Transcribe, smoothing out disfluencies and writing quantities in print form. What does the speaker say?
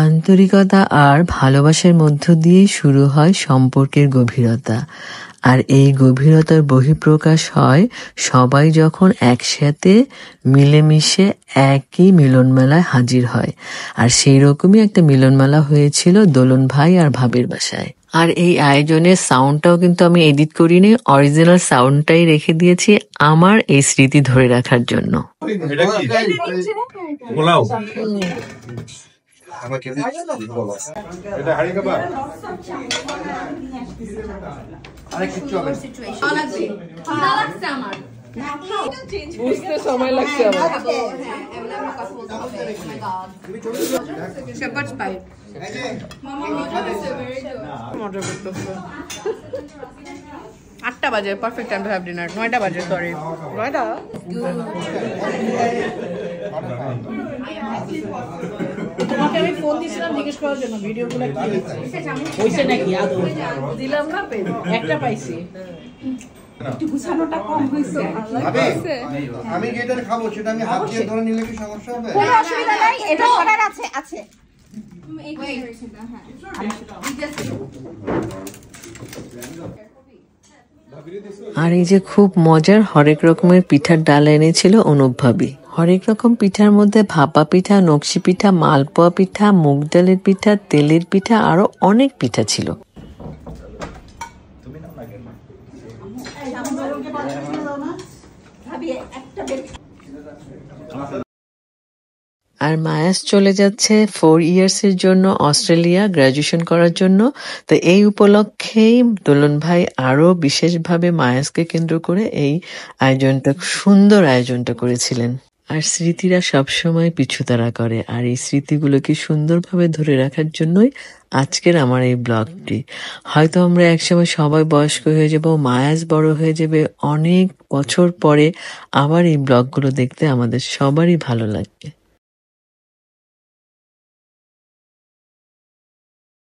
আন্তরিকতা আর ভালোবাসার মধ্য দিয়েই শুরু হয় সম্পর্কের গভীরতা। আর এই গভীরতার বহিঃপ্রকাশ হয় সবাই যখন একসাথে মিলেমিশে একই মিলনমেলায় হাজির হয়। আর সেই রকমই একটা মিলনমেলা হয়েছিল দোলন ভাই আর ভাবির বাসায়। আর এই আয়োজনের সাউন্ডটাও কিন্তু আমি এডিট করিনি, অরিজিনাল সাউন্ডটাই রেখে দিয়েছি আমার এই স্মৃতি ধরে রাখার জন্য। বুঝতে সময় লাগছে আমার। আটটা বাজে, perfect time to have dinner. 9টা বাজে, সরি 9টা। তোমাকে আমি ফোন দিয়েছিলাম জিজ্ঞেস করার জন্য ভিডিওগুলো কি হয়েছে নাকি আদৌ দিলাম না, একটা পাইছি। একটু গুছানোটা কম হয়েছে। আমি যেটা খাবো সেটা আমি হাত দিয়ে ধরে নিলে কি সমস্যা হবে? কোনো অসুবিধা নাই, এটা অর্ডার আছে আছে। আর এই যে খুব মজার হরেক রকমের পিঠার ডাল এনেছিল অনুপ ভাবি। হরেক রকম পিঠার মধ্যে ভাপা পিঠা, নকশি পিঠা, মালপোয়া পিঠা, মুগ ডালের পিঠা, তেলের পিঠা, আরো অনেক পিঠা ছিল। আর মায়াস চলে যাচ্ছে 4 ইয়ার্সের জন্য অস্ট্রেলিয়া গ্রাজুয়েশন করার জন্য। তো এই উপলক্ষেই দোলন ভাই আরো বিশেষভাবে মায়াসকে কেন্দ্র করে এই আয়োজনটা, সুন্দর আয়োজনটা করেছিলেন। আর স্মৃতিরা সবসময় পিছুতারা করে, আর এই স্মৃতিগুলোকে সুন্দরভাবে ধরে রাখার জন্যই আজকের আমার এই ব্লগটি। হয়তো আমরা একসময় সবাই বয়স্ক হয়ে যাব, মায়াস বড় হয়ে যাবে, অনেক বছর পরে আবার এই ব্লগগুলো দেখতে আমাদের সবারই ভালো লাগবে।